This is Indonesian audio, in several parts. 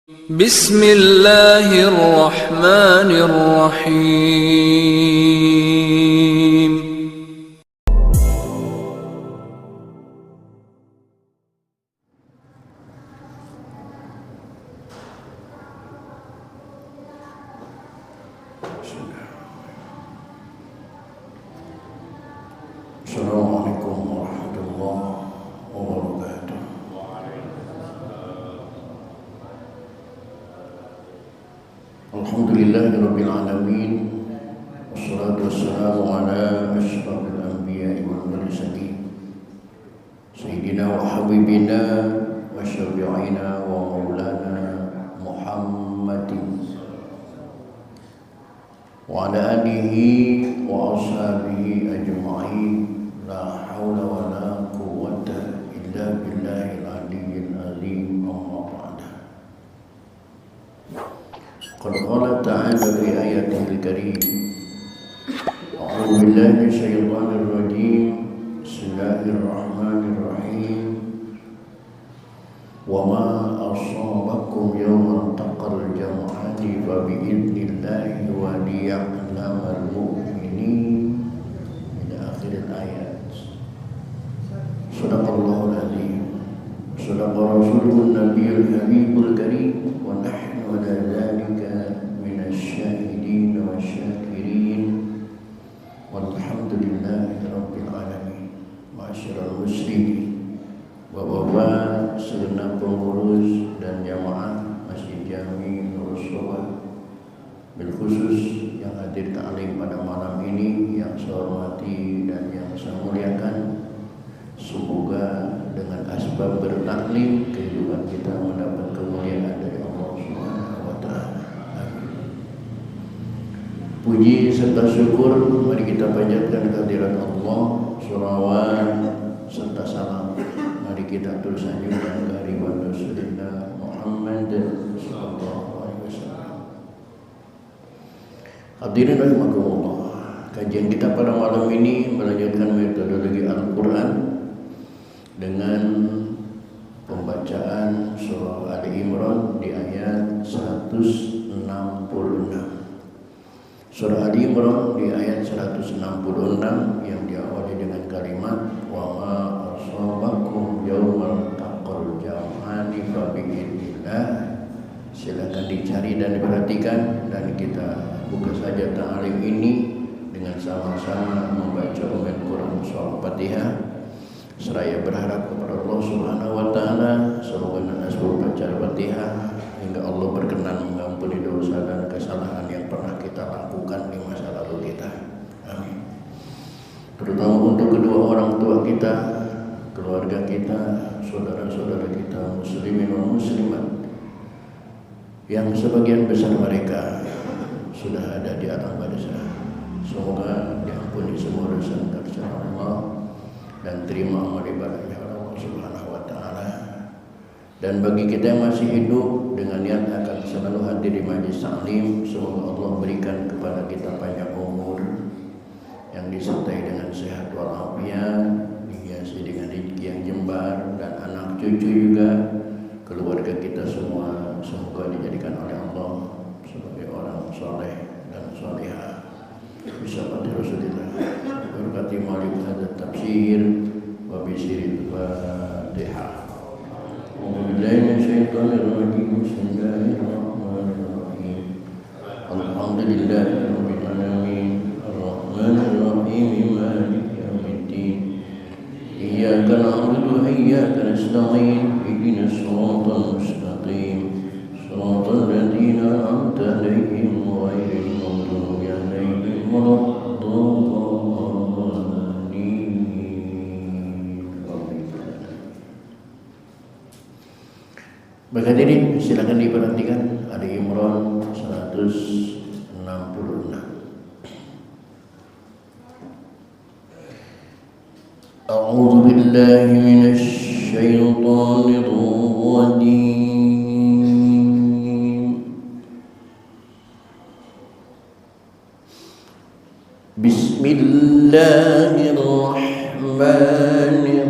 بسم الله الرحمن الرحيم Assalamualaikum warahmatullahi wabarakatuh. Alhamdulillahirabbil alamin. Wassalatu wassalamu ala asyrafil anbiya'i wal mursalin. Sayyidina wa habibina wa syafi'ina wa maulana Muhammadin wa ala alihi wa ashabihi ajma'in. La haula wa la quwwata illa billahil aliyyil azim. Amma ba'd. Qad qala ta'ala fi ayatihil karim. A'udzu billahi minasyaitonir rajim. Bismillahirrahmanirrahim. Wa ma asabakum yawmal taqal jam'ani fa bi'idnillahi wa liya'lamal mu'minin. Ila akhir ayat. Sadaqallahul azim. Sadaqa rasulun nabiyul habibul karim. Wa nahnu ala dzalika minasyahidin wa syakirin. Walhamdulillahi rabbil alamin. Ma'asyiral muslimin, bapak-bapak, segenap pengurus dan jamaah Masjid Jami Nurul Soba, bil khusus yang hadir ta'lim pada malam ini, yang saya hormati dan yang saya muliakan. Semoga dengan asbab bertaklim kehidupan kita mendapat kemuliaan dari Allah Subhanahu wa taala. Amin. Puji serta syukur mari kita panjatkan kehadirat Allah, sholawat serta salam mari kita terus anjurkan kepada Rasulullah Muhammad sallallahu alaihi wasallam. Hadirin rahimakumullah, kajian kita pada malam ini melanjutkan metodologi Al-Quran dengan pembacaan surah Ali Imran di ayat 166. Surah Ali Imran di ayat 166 yang diawali dengan kalimat wa ma asabakum yaumal taqal jam'ani fa bi'idnillah. Silakan dicari dan diperhatikan, dan kita buka saja ta'lim ini dengan sama-sama membaca Al-Quran surah Fatihah. Seraya berharap kepada Allah Subhanahu wa taala semoga dengan asbab baca Al-Fatihah hingga Allah berkenan mengampuni dosa dan kesalahan yang pernah kita lakukan di masa lalu kita. Amin. Terutama untuk kedua orang tua kita, keluarga kita, saudara-saudara kita muslimin dan muslimat yang sebagian besar mereka sudah ada di alam barzah. Semoga diampuni semua dosa dan Allah dan terima amal ibadahnya Allah Subhanahu wa taala. Dan bagi kita yang masih hidup dengan niat akan selalu hadir di majlis taklim, semoga Allah berikan kepada kita panjang umur yang disertai dengan sehat walafiat, dihiasi dengan rezeki yang jembar, dan anak cucu juga, keluarga kita semua semoga dijadikan oleh Allah sebagai orang soleh dan solehah. Bismillahirrahmanirrahim. Rasulillah berkati malik hadat tafsir wa bisiril Fatihah. A'udzubillahi minasyaitonir rajim. Bismillahirrahmanirrahim. Alhamdulillahirabbil alamin. Arrahmanir rahim. Maliki yaumiddin. Iyyaka na'budu wa iyyaka nasta'in. Ihdinas siratal mustaqim. Siratal ladzina an'amta 'alaihim ghairil maghdubi 'alaihim Baik hadirin, silakan diperhatikan Ali Imran 166. A'udzu billahi minasy syaithanir rajim. Bismillahirrahmanirrahim.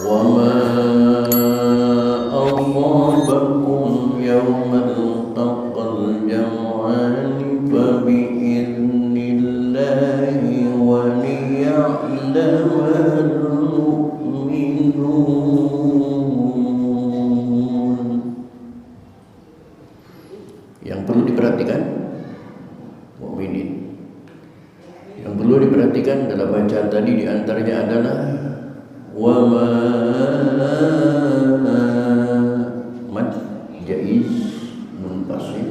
وما أصابكم يوم التقى الجمعان فبإذن الله وليعلم المؤمنون. Yang perlu diperhatikan mukminin. Yang perlu diperhatikan dalam bacaan tadi diantaranya adalah wama mad jaiz munfasil,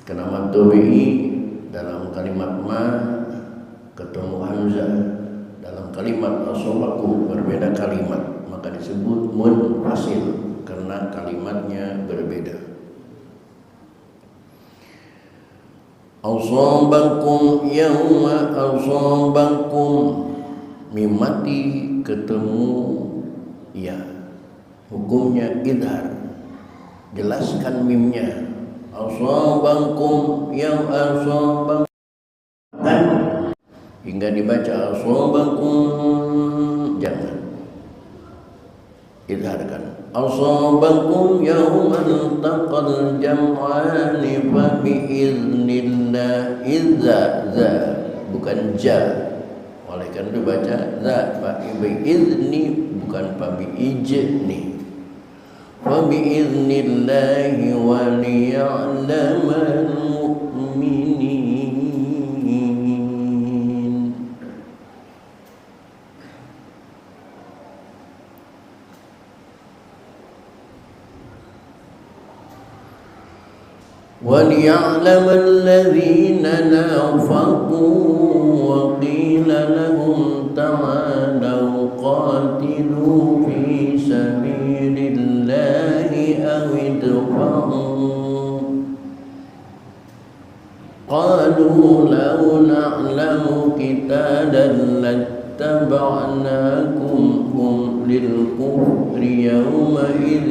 karena mad tabi'i dalam kalimat ma ketemu hamzah, dalam kalimat asobaku berbeda kalimat, maka disebut munfasil karena kalimatnya berbeda. Asobakum yauma asobakum, mim mati ketemu ya, hukumnya idhar, jelaskan mimnya. Asobakum yang asobakum hingga dibaca asobakum, jangan idharkan. Asobakum yaumal taqal jam'ani fa bi'iznillah, idza za bukan ja, oleh karena itu baca za fa bi'izni bukan fa bi'izni. Fa bi'iznillahi wa liya'lamal mu'minin. وَلِيَعْلَمَ الَّذِينَ نَافَقُوا وَقِيلَ لَهُمْ تَعَالَوْا قَاتِلُوا فِي سَبِيلِ اللَّهِ أَوِ ادْفَعُوا قَالُوا لَوْ نَعْلَمُ قِتَالًا لَاتَّبَعْنَاكُمْ هُمْ لِلْكُفْرِ يَوْمَئِذٍ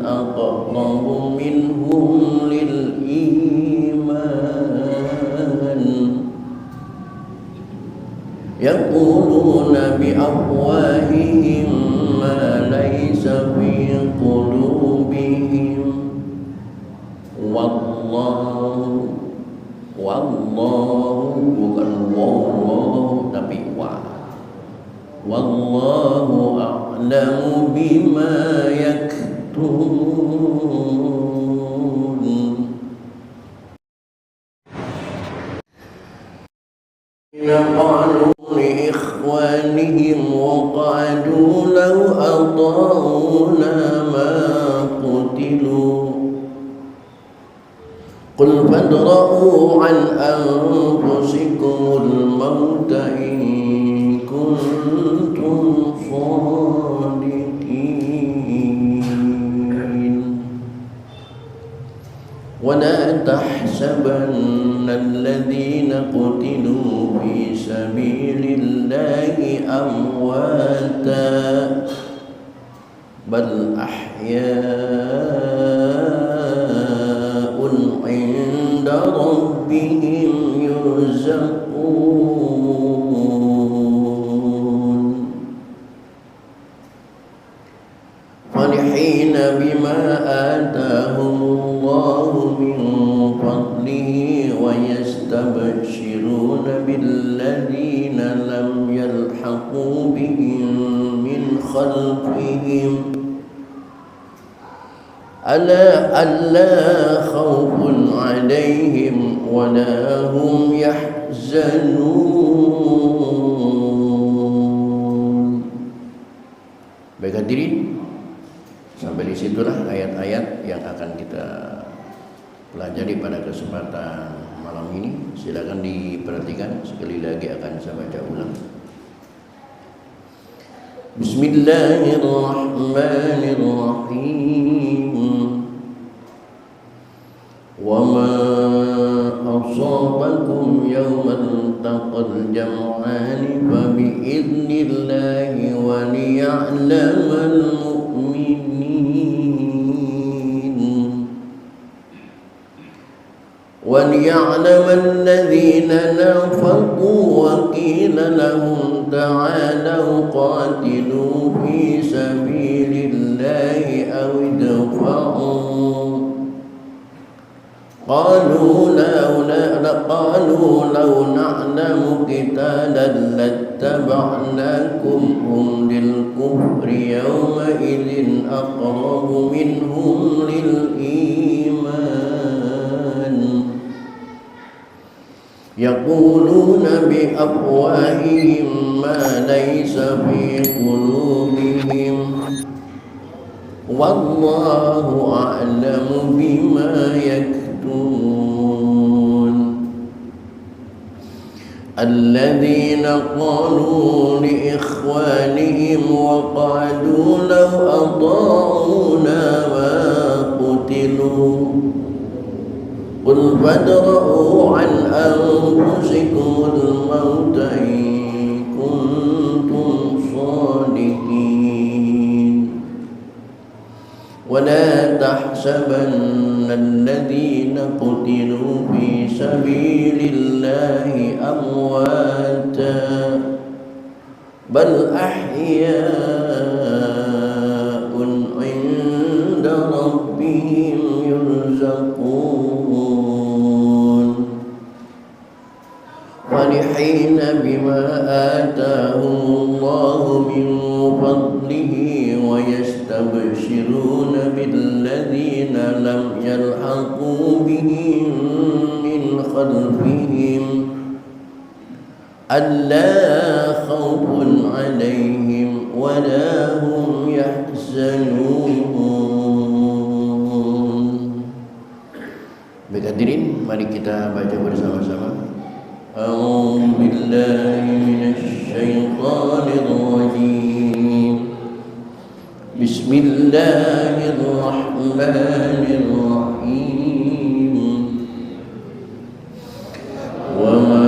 أَقْرَبُ مِنْهُمْ للإيمان يقولون بأفواههم ما ليس في قلوبهم والله bukan wallahu tapi wallahu a'lamu bima yaktumun. قالوا لإخوانهم وقعدوا لو أطاعونا ما قتلوا قل فادرءوا عن أنفسكم الموت إن كنتم صادقين ولا تحسبن الذين قتلوا في سبيل الله أمواتا بل أحياء عند ربهم يرزقون فرحين بما آتاهم الله من فضله ويستبشرون بالذين لم يلحقوا بهم من خلفهم ألا خوف عليهم ولا هم يحزنون. Baik hadirin, sampai disitulah ayat-ayat yang akan kita pelajari pada kesempatan malam ini. Silakan diperhatikan, sekali lagi akan saya baca ulang. Bismillahirrahmanirrahim. Wa ma asabakum yawmal taqal jam'ani fa bi'idnillahi wa liya'lamal mu'minin wa liya'lamal ladhina nafaqu wa qila lahum ta'alaw qatilu قالوا لو نعلم قتالا لاتبعناكم هم للكفر يومئذ أقرب منهم للإيمان يقولون بأفواههم ما ليس في قلوبهم والله أعلم بما يكتمون الذين قالوا لإخوانهم وقعدوا لو أطاعونا ما قتلوا قل فادرءوا عن أنفسكم الموت إن كنتم صادقين ولا تحسبن الذين قتلوا في سبيل الله أمواتا بل أحياء عند ربهم يرزقون فرحين بما آتاهم الله من فضله ويستبشرون بالذين لم يلحقوا بهم من خلفهم ألا خوف عليهم ولا هم يحزنون. Baik hadirin, mari kita baca bersama-sama. A'udzu billahi minasy syaithanir rajim. Bismillahirrahmanirrahim. Wa ma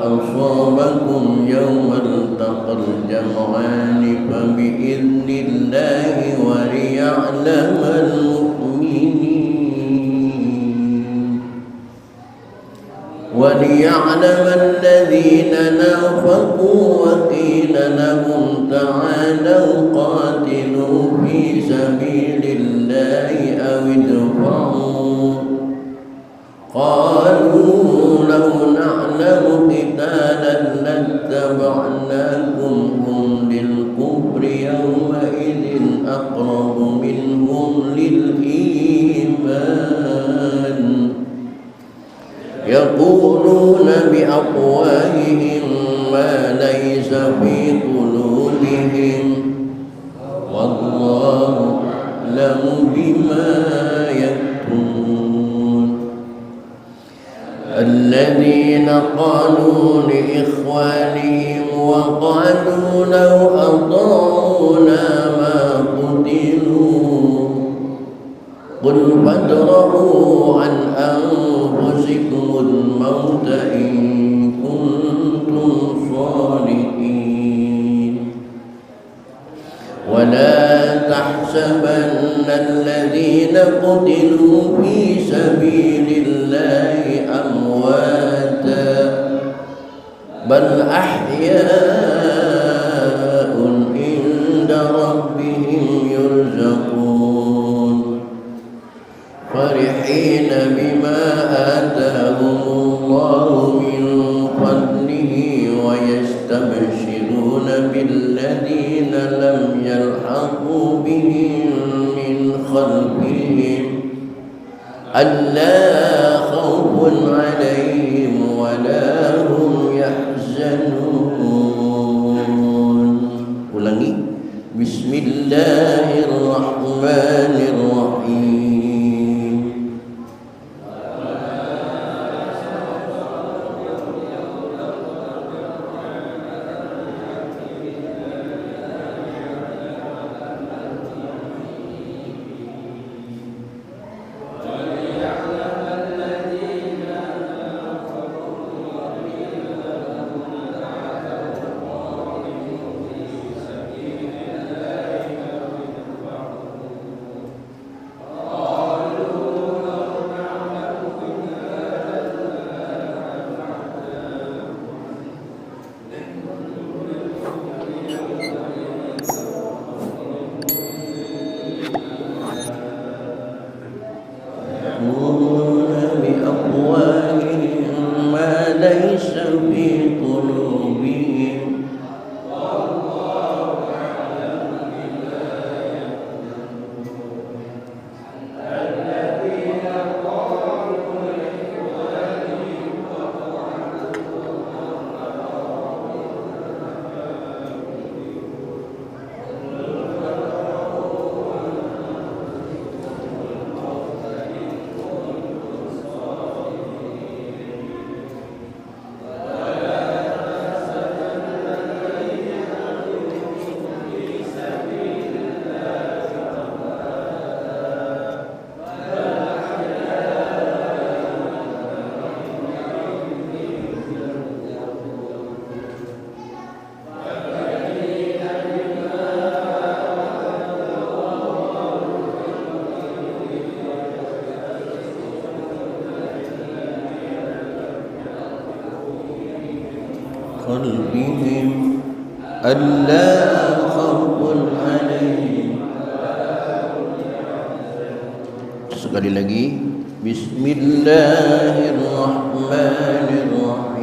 asabakum yawmal taqal jam'ani fa bi idnillahi wa liya'lamal mu'minin وليعلم الذين نافقوا وقيل لهم تعالوا قاتلوا في سبيل الله أو ادفعوا قالوا لو نعلم قتالا لاتبعناكم هم للكفر يومئذ أقرب منهم للإيمان يقولون بأفواههم ما ليس في قلوبهم والله أعلم بما يكتمون الذين قالوا لإخوانهم وقالوا لو أطاعونا ما قتلوا قل فادرءوا عن أنفسكم الموت إن كنتم صادقين ولا تحسبن الذين قتلوا في سبيل الله أمواتا بل أحياء عند ربهم يرزقون فرحين بما آتاهم الله من فضله ويستبشرون بالذين لم يلحقوا بهم من خلفهم ألا خوف عليهم ولا هم يحزنون. Ulangi. Bismillahirrahmanirrahim. خلفهم ألا خوف عليهم. Sekali lagi, Bismillahirrahmanirrahim.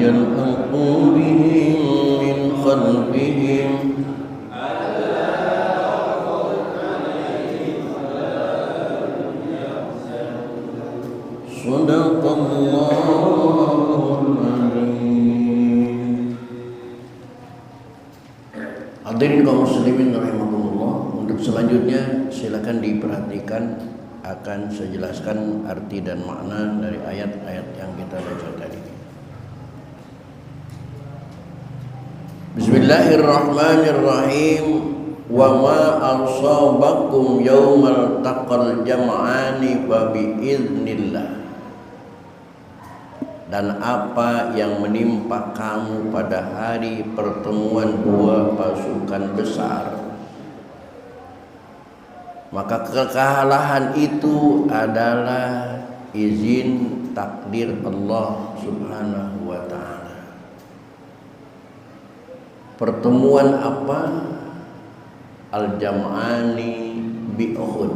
يلحقوا بهم من خلفهم صدق الله العظيم. Hadirin kaum muslimin rahimakumullah, untuk selanjutnya silakan diperhatikan, akan saya jelaskan arti dan makna dari ayat-ayat yang kita baca tadi. Bismillahirrahmanirrahim. Wa ma asabakum yaumal taqal jam'ani fa biiznillah. Dan apa yang menimpa kamu pada hari pertemuan dua pasukan besar, maka kekalahan itu adalah izin takdir Allah Subhanahu wa ta'ala. Pertemuan apa? Al-Jam'ani bi Uhud,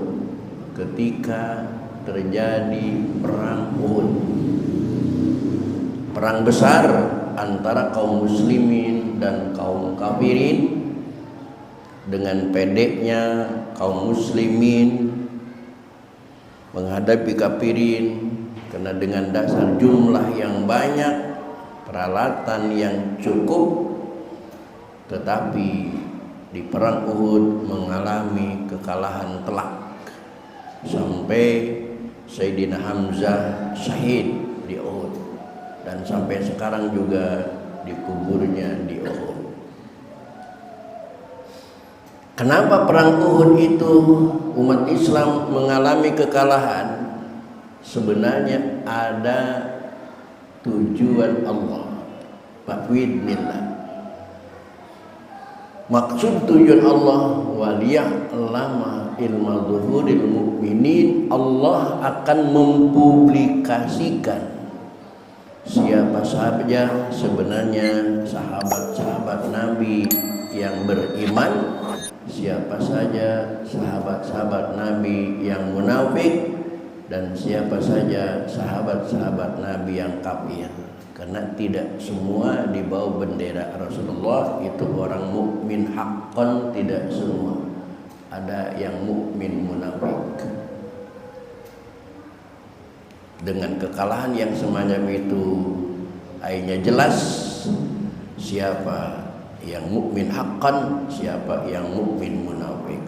ketika terjadi perang Uhud, perang besar antara kaum muslimin dan kaum kafirin. Dengan pendeknya kaum muslimin menghadapi kafirin, karena dengan dasar jumlah yang banyak, peralatan yang cukup, tetapi di perang Uhud mengalami kekalahan telak sampai Sayyidina Hamzah syahid di Uhud, dan sampai sekarang juga dikuburnya di Uhud. Kenapa perang Uhud itu umat Islam mengalami kekalahan? Sebenarnya ada tujuan Allah, Bismillah. Maksud tujuan Allah, waliya'lama ilma zuhuril mu'minin, Allah akan mempublikasikan siapa saja sebenarnya sahabat-sahabat Nabi yang beriman, siapa saja sahabat-sahabat Nabi yang munafik, dan siapa saja sahabat-sahabat Nabi yang kafir. Karena tidak semua di bawah bendera Rasulullah itu orang mukmin haqqan, tidak semua. Ada yang mukmin munafik. Dengan kekalahan yang semacam itu, akhirnya jelas siapa yang mukmin haqqan, siapa yang mukmin munafik.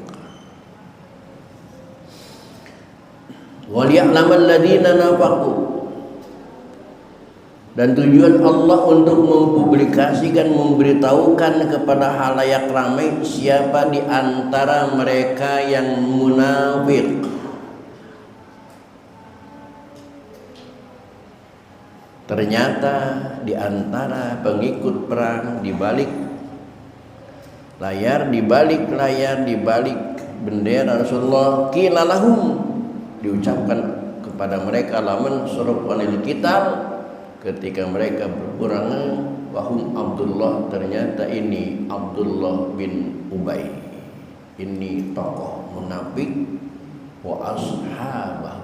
Wal ya'lamal ladzina nafaqu, Dan tujuan Allah untuk mempublikasikan, memberitahukan kepada halayak ramai siapa di antara mereka yang munafik. Ternyata di antara pengikut perang, di balik layar, di balik bendera Rasulullah, qila lahum, diucapkan kepada mereka, laman suruh anil kitab, ketika mereka berperangan, wahum Abdullah, ternyata ini Abdullah bin Ubay, ini tokoh munafik, wa ashabu,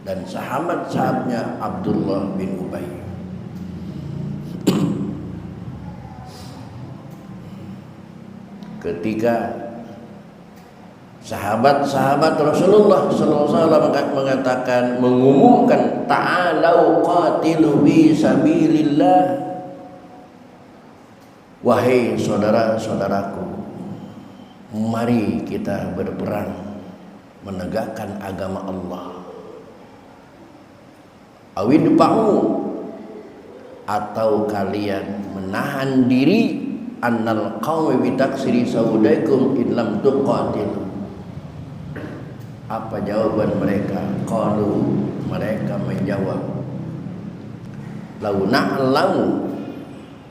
dan sahabat-sahabatnya Abdullah bin Ubay. Ketika sahabat-sahabat Rasulullah SAW mengatakan, mengumumkan, ta'alau qatilu fi sabilillah, wahai saudara-saudaraku, mari kita berperang menegakkan agama Allah. Awidfa'u, atau kalian menahan diri, annal qaumi bitaksiri saudaikum in lam tuqatilu. Apa jawaban mereka? Qalu, mereka menjawab, lau na'lamu,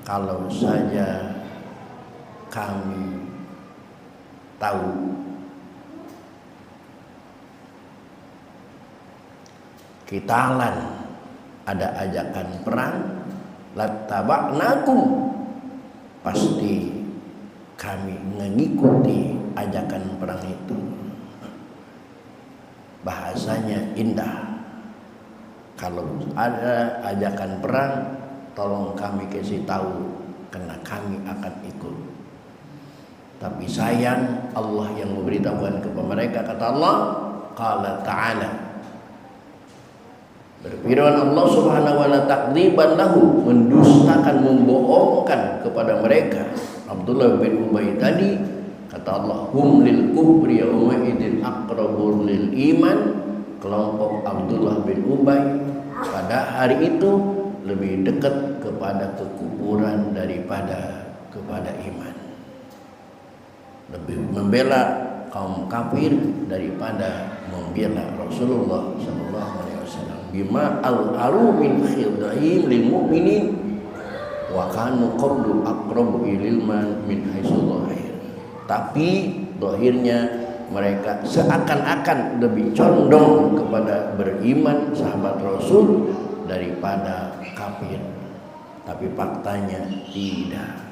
kalau saja kami tahu, qitalan, ada ajakan perang, lattaba'nakum, pasti kami mengikuti ajakan perang itu. Bahasanya indah. Kalau ada ajakan perang, tolong kami kasih tahu, karena kami akan ikut. Tapi sayang, Allah yang memberitahukan kepada mereka. Kata Allah, qala ta'ala, berfirman Allah Subhanahu wa ta'ala, takdziban lahu, mendustakan, membohongkan kepada mereka Abdullah bin Ubay tadi. Kata Allah, hum lil kufri yawma idzin aqrabur lil iman, kelompok Abdullah bin Ubay pada hari itu lebih dekat kepada kekufuran daripada kepada iman, lebih membela kaum kafir daripada membela Rasulullah sallallahu alaihi wasallam. Bima al-aru min khidahim lil mu'minin wa kanu qablu aqrabu ilal man min haitsu dhahir. Tapi dohirnya mereka seakan-akan lebih condong kepada beriman sahabat Rasul daripada kafir. Tapi faktanya tidak.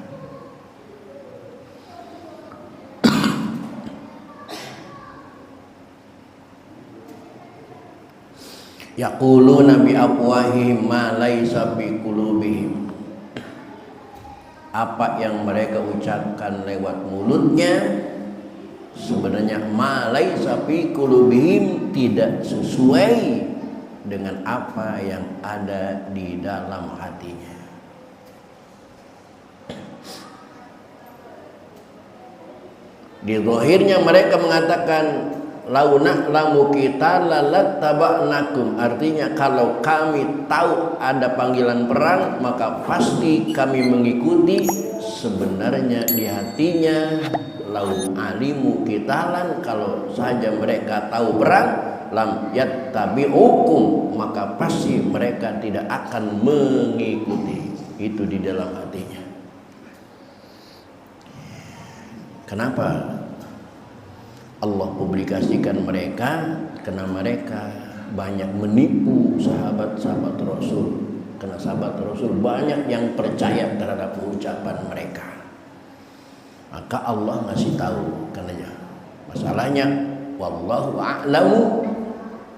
Yaquluna bi afwahihim ma laysa bi qulubihim. Apa yang mereka ucapkan lewat mulutnya sebenarnya ma laysa bi qulubihim, tidak sesuai dengan apa yang ada di dalam hatinya. Di zahirnya mereka mengatakan lau na'lamu qitalan lattaba'nakum, artinya kalau kami tahu ada panggilan perang maka pasti kami mengikuti. Sebenarnya di hatinya lau alimu qitalan, kalau saja mereka tahu perang, lam yattabi'ukum, maka pasti mereka tidak akan mengikuti. Itu di dalam hatinya. Kenapa Allah publikasikan mereka? Karena mereka banyak menipu sahabat-sahabat Rasul. Karena sahabat Rasul banyak yang percaya terhadap ucapan mereka. Maka Allah ngasih tahu, karenanya masalahnya wallahu a'lamu,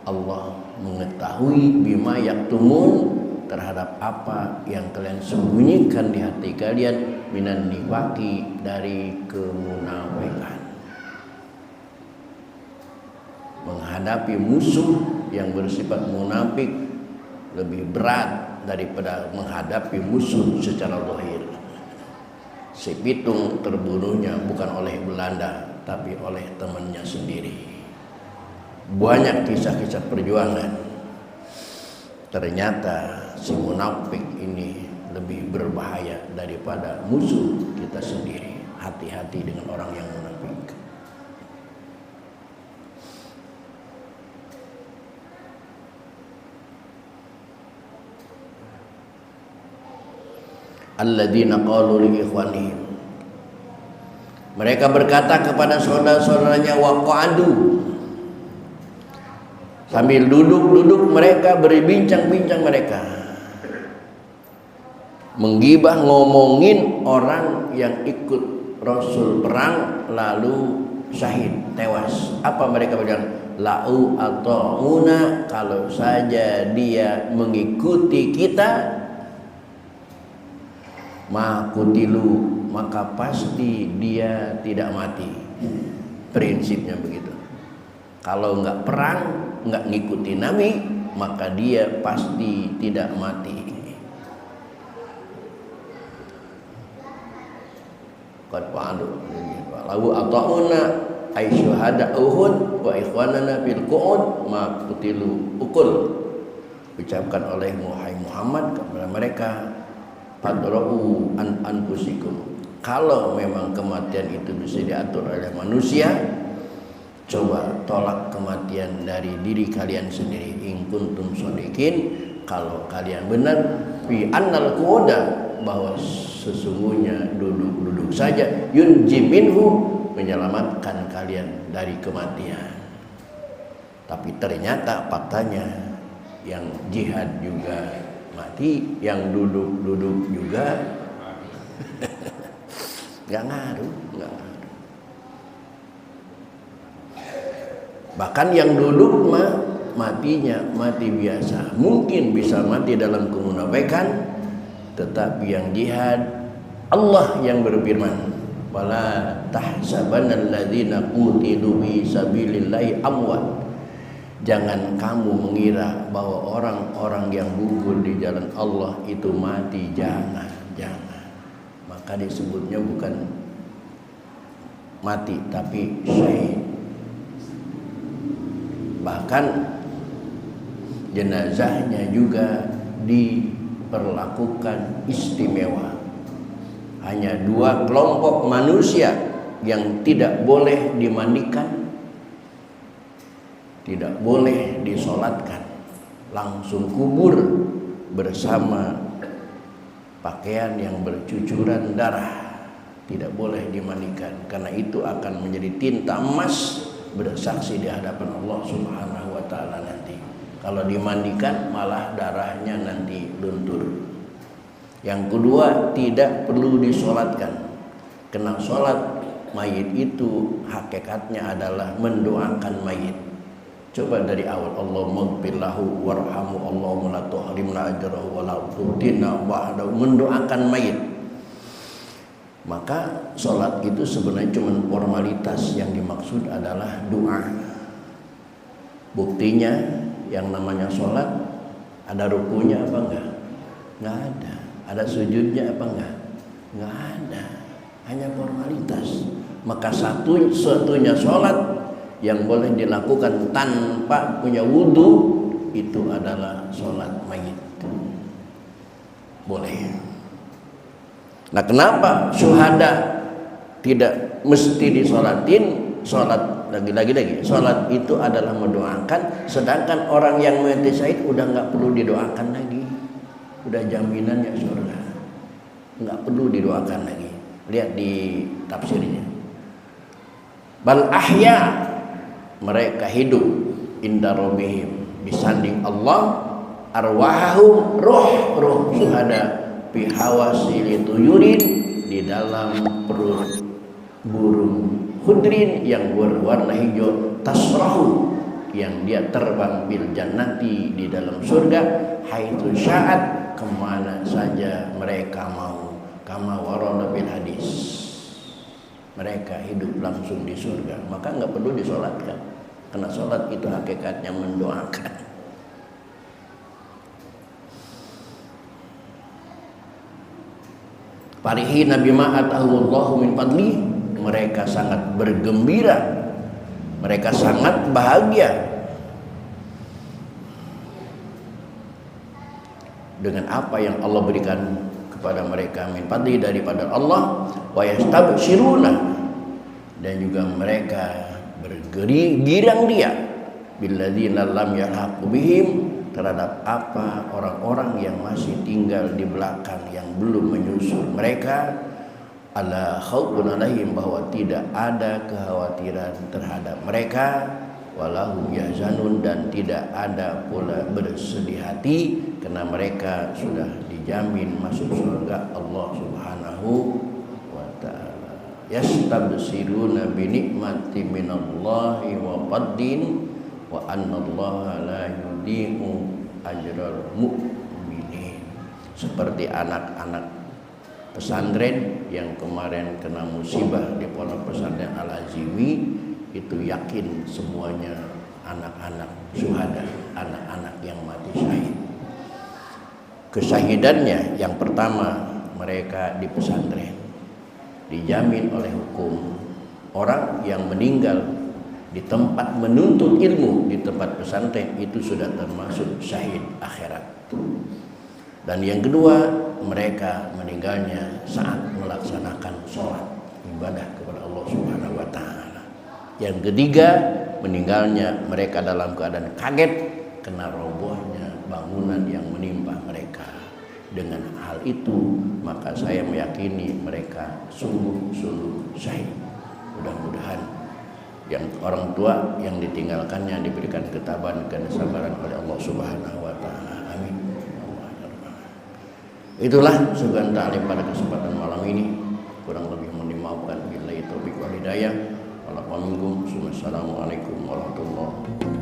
Allah mengetahui bima yaktumun, terhadap apa yang kalian sembunyikan di hati kalian, minan nifaqi, dari kemunafikan. Menghadapi musuh yang bersifat munafik lebih berat daripada menghadapi musuh secara zahir. Si Pitung terbunuhnya bukan oleh Belanda, tapi oleh temannya sendiri. Banyak kisah-kisah perjuangan. ternyata si munafik ini lebih berbahaya daripada musuh kita sendiri. Hati-hati dengan orang yang munafik. Alladzina qalu li ikhwanihim, mereka berkata kepada saudara-saudaranya, waqa'adu, sambil duduk-duduk mereka berbincang-bincang, mereka menggibah, ngomongin orang yang ikut Rasul perang lalu syahid, tewas. Apa mereka bilang? Lau ata'una, kalau saja dia mengikuti kita, makutilu, maka pasti dia tidak mati. Prinsipnya begitu. Kalau nggak perang, nggak ngikuti Nabi, maka dia pasti tidak mati. Qad fa'alu lawu ata'una ay syuhada Uhud wa ikhwanana fil qu'ud makutilu ukul. Ucapkan oleh Muhammad kepada mereka, fadra'u an anfusikum, kalau memang kematian itu bisa diatur oleh manusia, coba tolak kematian dari diri kalian sendiri. In kuntum shodiqin, kalau kalian benar, fi annal qu'uda, bahwa sesungguhnya duduk-duduk saja, yunji minhu, menyelamatkan kalian dari kematian. Tapi ternyata faktanya yang jihad juga mati, yang duduk-duduk juga nggak ngaruh. Bahkan yang duduk matinya mati biasa, mungkin bisa mati dalam kemunafikan, tetapi yang jihad, Allah yang berfirman, wala tahsabanna alladzina qutilu fi sabilillahi amwat, jangan kamu mengira bahwa orang-orang yang gugur di jalan Allah itu mati, jangan. Maka disebutnya bukan mati tapi syahid. Bahkan jenazahnya juga diperlakukan istimewa. Hanya 2 kelompok manusia yang tidak boleh dimandikan, tidak boleh disolatkan, langsung kubur bersama pakaian yang bercucuran darah, tidak boleh dimandikan, karena itu akan menjadi tinta emas bersaksi di hadapan Allah Subhanahu wa taala nanti. Kalau dimandikan malah darahnya nanti luntur. Yang kedua, tidak perlu disolatkan, karena solat mayit itu hakikatnya adalah mendoakan mayit. Coba dari awal, Allahumma ighfirlahu warhamhu, Allahumma la tuhrimna ajrahu wa la tuhdina ba'dahu, mendoakan mayit. Maka sholat itu sebenarnya cuma formalitas, yang dimaksud adalah doa. Buktinya yang namanya sholat, ada rukunya apa enggak? Enggak ada. Ada sujudnya apa enggak? Enggak ada. Hanya formalitas. Maka satu-satunya sholat yang boleh dilakukan tanpa punya wudhu itu adalah sholat mayit. Boleh. Nah, kenapa syuhada tidak mesti disolatin? Sholat lagi. Sholat itu adalah mendoakan, sedangkan orang yang mati syahid udah nggak perlu didoakan lagi, udah jaminannya surga, nggak perlu didoakan lagi. Lihat di tafsirnya. Bal ahya, mereka hidup inda rabbihim, disanding Allah, arwahum, roh syuhada fi hawasil tuyurin, di dalam perut burung khudrin yang berwarna hijau, tasrahu, yang dia terbang bil jannati, di dalam surga, haitsu sya'at, kemana saja mereka mau, kama warada bil hadis. Mereka hidup langsung di surga, maka nggak perlu disolatkan, karena solat itu hakikatnya mendoakan. Farihina bima atahullahu min fadli, mereka sangat bergembira, mereka sangat bahagia dengan apa yang Allah berikan kepada mereka min fadli daripada Allah, wa yastabshiruna, dan juga mereka bergirang dia billadzina lam yalhaqu bihim, terhadap apa orang-orang yang masih tinggal di belakang yang belum menyusul mereka, ala khaufun alaihim, bahwa tidak ada kekhawatiran terhadap mereka, walahum yahzanun, dan tidak ada pula bersedih hati, karena mereka sudah dijamin masuk surga Allah Subhanahu wa ta'ala. Yastabsiruna bi nikmati minallahi wa fadlin wa annallaha la yudhi'u ajral mu'minin. Seperti anak-anak pesantren yang kemarin kena musibah di pondok pesantren Al-Azimi, itu yakin semuanya anak-anak syuhada, anak-anak yang mati syahid. Kesyahidannya yang pertama, mereka di pesantren dijamin oleh hukum. Orang yang meninggal di tempat menuntut ilmu, di tempat pesantren, itu sudah termasuk syahid akhirat. Dan yang kedua, mereka meninggalnya saat melaksanakan sholat ibadah kepada Allah Subhanahu wa ta'ala. Yang ketiga, meninggalnya mereka dalam keadaan kaget kena robohnya bangunan yang menimpa mereka. Dengan hal itu, maka saya meyakini mereka sungguh-sungguh syahid. Mudah-mudahan yang orang tua yang ditinggalkannya diberikan ketabahan dan kesabaran oleh Allah Subhanahu wa ta'ala. Amin. Itulah sebagian ta'lim pada kesempatan malam ini. Kurang lebih mohon dimaafkan. Billahi taufiq wal hidayah. Wassalamualaikum warahmatullahi wabarakatuh.